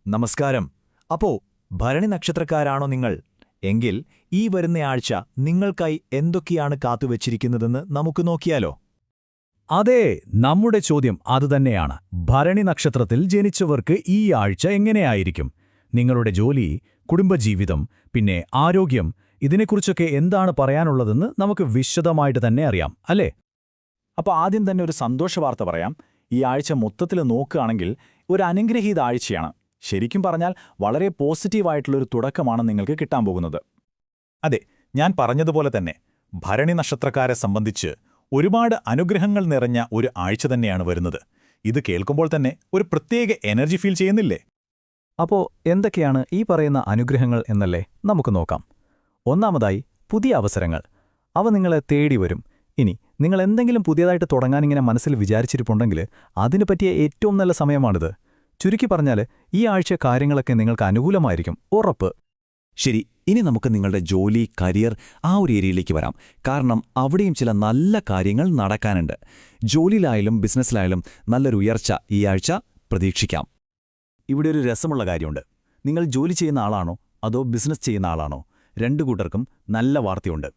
നമസ്കാരം. അപ്പോ ഭരണി നക്ഷത്രക്കാരാണോ നിങ്ങൾ? എങ്കിൽ ഈ വരുന്നയാഴ്ച നിങ്ങൾക്കായി എന്തൊക്കെയാണ് കാത്തുവച്ചിരിക്കുന്നതെന്ന് നമുക്ക് നോക്കിയാലോ? അതെ, നമ്മുടെ ചോദ്യം അതുതന്നെയാണ്. ഭരണി നക്ഷത്രത്തിൽ ജനിച്ചവർക്ക് ഈ ആഴ്ച എങ്ങനെയായിരിക്കും? നിങ്ങളുടെ ജോലി, കുടുംബജീവിതം, പിന്നെ ആരോഗ്യം, ഇതിനെക്കുറിച്ചൊക്കെ എന്താണ് പറയാനുള്ളതെന്ന് നമുക്ക് വിശദമായിട്ട് തന്നെ അറിയാം, അല്ലേ? അപ്പോൾ ആദ്യം തന്നെ ഒരു സന്തോഷവാർത്ത പറയാം. ഈ ആഴ്ച മൊത്തത്തിൽ നോക്കുകയാണെങ്കിൽ ഒരു അനുഗ്രഹീത ആഴ്ചയാണ്. ശരിക്കും പറഞ്ഞാൽ വളരെ പോസിറ്റീവായിട്ടുള്ളൊരു തുടക്കമാണ് നിങ്ങൾക്ക് കിട്ടാൻ പോകുന്നത്. അതെ, ഞാൻ പറഞ്ഞതുപോലെ തന്നെ ഭരണി നക്ഷത്രക്കാരെ സംബന്ധിച്ച് ഒരുപാട് അനുഗ്രഹങ്ങൾ നിറഞ്ഞ ഒരു ആഴ്ച തന്നെയാണ് വരുന്നത്. ഇത് കേൾക്കുമ്പോൾ തന്നെ ഒരു പ്രത്യേക എനർജി ഫീൽ ചെയ്യുന്നില്ലേ? അപ്പോ എന്തൊക്കെയാണ് ഈ പറയുന്ന അനുഗ്രഹങ്ങൾ എന്നല്ലേ നമുക്ക് നോക്കാം. ഒന്നാമതായി, പുതിയ അവസരങ്ങൾ. അവ നിങ്ങളെ തേടി വരും. ഇനി നിങ്ങൾ എന്തെങ്കിലും പുതിയതായിട്ട് തുടങ്ങാനിങ്ങനെ മനസ്സിൽ വിചാരിച്ചിരിപ്പുണ്ടെങ്കിൽ അതിനു പറ്റിയ ഏറ്റവും നല്ല സമയമാണിത്. ചുരുക്കി പറഞ്ഞാൽ ഈ ആഴ്ച കാര്യങ്ങളൊക്കെ നിങ്ങൾക്ക് അനുകൂലമായിരിക്കും, ഉറപ്പ്. ശരി, ഇനി നമുക്ക് നിങ്ങളുടെ ജോലി, കരിയർ ആ ഒരു ഏരിയയിലേക്ക് വരാം. കാരണം അവിടെയും ചില നല്ല കാര്യങ്ങൾ നടക്കാനുണ്ട്. ജോലിയിലായാലും ബിസിനസ്സിലായാലും നല്ലൊരു ഉയർച്ച ഈ ആഴ്ച പ്രതീക്ഷിക്കാം. ഇവിടെ ഒരു രസമുള്ള കാര്യമുണ്ട്. നിങ്ങൾ ജോലി ചെയ്യുന്ന ആളാണോ അതോ ബിസിനസ് ചെയ്യുന്ന ആളാണോ, രണ്ടു കൂട്ടർക്കും നല്ല വാർത്തയുണ്ട്.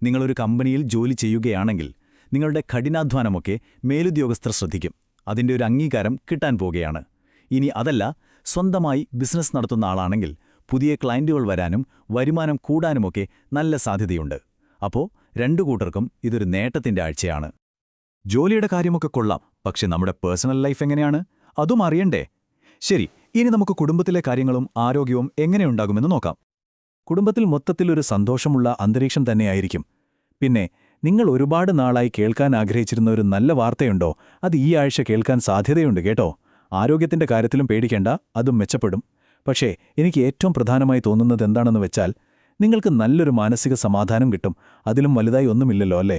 നിങ്ങളൊരു കമ്പനിയിൽ ജോലി ചെയ്യുകയാണെങ്കിൽ നിങ്ങളുടെ കഠിനാധ്വാനമൊക്കെ മേലുദ്യോഗസ്ഥർ ശ്രദ്ധിക്കും. അതിൻ്റെ ഒരു അംഗീകാരം കിട്ടാൻ പോകുകയാണ്. ഇനി അതല്ല, സ്വന്തമായി ബിസിനസ് നടത്തുന്ന ആളാണെങ്കിൽ പുതിയ ക്ലയൻറ്റുകൾ വരാനും വരുമാനം കൂടാനുമൊക്കെ നല്ല സാധ്യതയുണ്ട്. അപ്പോൾ രണ്ടു കൂട്ടർക്കും ഇതൊരു നേട്ടത്തിൻ്റെ ആഴ്ചയാണ്. ജോലിയുടെ കാര്യമൊക്കെ കൊള്ളാം, പക്ഷെ നമ്മുടെ പേഴ്സണൽ ലൈഫ് എങ്ങനെയാണ്? അതും അറിയണ്ടേ? ശരി, ഇനി നമുക്ക് കുടുംബത്തിലെ കാര്യങ്ങളും ആരോഗ്യവും എങ്ങനെയുണ്ടാകുമെന്ന് നോക്കാം. കുടുംബത്തിൽ മൊത്തത്തിൽ ഒരു സന്തോഷമുള്ള അന്തരീക്ഷം തന്നെയായിരിക്കും. പിന്നെ നിങ്ങൾ ഒരുപാട് നാളായി കേൾക്കാൻ ആഗ്രഹിച്ചിരുന്ന ഒരു നല്ല വാർത്തയുണ്ടോ? അത് ഈ ആഴ്ച കേൾക്കാൻ സാധ്യതയുണ്ട് കേട്ടോ. ആരോഗ്യത്തിന്റെ കാര്യത്തിലും പേടിക്കേണ്ട, അതും മെച്ചപ്പെടും. പക്ഷേ എനിക്ക് ഏറ്റവും പ്രധാനമായി തോന്നുന്നത് എന്താണെന്ന് വെച്ചാൽ, നിങ്ങൾക്ക് നല്ലൊരു മാനസിക സമാധാനം കിട്ടും. അതിലും വലുതായി ഒന്നുമില്ലല്ലോ, അല്ലേ?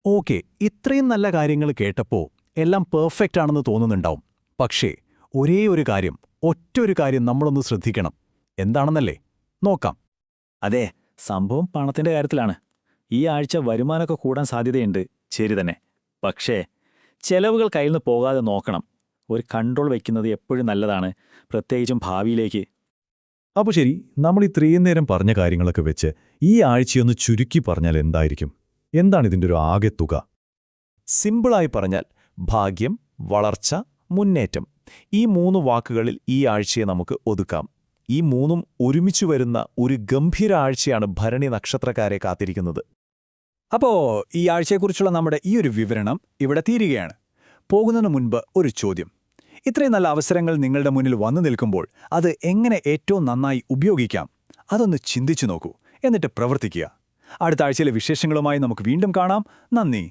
ഓക്കെ, ഇത്രയും നല്ല കാര്യങ്ങൾ കേട്ടപ്പോൾ എല്ലാം പെർഫെക്റ്റ് ആണെന്ന് തോന്നുന്നുണ്ടാവും. പക്ഷേ ഒരേ ഒരു കാര്യം, ഒറ്റൊരു കാര്യം നമ്മളൊന്ന് ശ്രദ്ധിക്കണം. എന്താണെന്നല്ലേ? നോക്കാം. അതെ, സംഭവം പണത്തിന്റെ കാര്യത്തിലാണ്. ഈ ആഴ്ച വരുമാനമൊക്കെ കൂടാൻ സാധ്യതയുണ്ട്, ശരി തന്നെ. പക്ഷേ ചെലവുകൾ കയ്യിൽ നിന്ന് പോകാതെ നോക്കണം. ഒരു കൺട്രോൾ വയ്ക്കുന്നത് എപ്പോഴും നല്ലതാണ്, പ്രത്യേകിച്ചും ഭാവിയിലേക്ക്. അപ്പോൾ ശരി, നമ്മൾ ഇത്രയും നേരം പറഞ്ഞ കാര്യങ്ങളൊക്കെ വെച്ച് ഈ ആഴ്ചയൊന്ന് ചുരുക്കി പറഞ്ഞാൽ എന്തായിരിക്കും? എന്താണിതിൻ്റെ ഒരു ആകെ തുക? സിമ്പിളായി പറഞ്ഞാൽ ഭാഗ്യം, വളർച്ച, മുന്നേറ്റം. ഈ 3 വാക്കുകളിൽ ഈ ആഴ്ചയെ നമുക്ക് ഒതുക്കാം. ഈ 3ഉം ഒരുമിച്ചു വരുന്ന ഒരു ഗംഭീര ആഴ്ചയാണ് ഭരണി നക്ഷത്രക്കാരെ കാത്തിരിക്കുന്നത്. അപ്പോൾ ഈ ആഴ്ചയെക്കുറിച്ചുള്ള നമ്മുടെ ഈ ഒരു വിവരണം ഇവിടെ തീരുകയാണ്. പോകുന്നതിന് മുൻപ് ഒരു ചോദ്യം. ഇത്രയും നല്ല അവസരങ്ങൾ നിങ്ങളുടെ മുന്നിൽ വന്നു നിൽക്കുമ്പോൾ അത് എങ്ങനെ ഏറ്റവും നന്നായി ഉപയോഗിക്കാം? അതൊന്ന് ചിന്തിച്ചു നോക്കൂ, എന്നിട്ട് പ്രവർത്തിക്കുക. അടുത്ത ആഴ്ചയിലെ വിശേഷങ്ങളുമായി നമുക്ക് വീണ്ടും കാണാം. നന്ദി.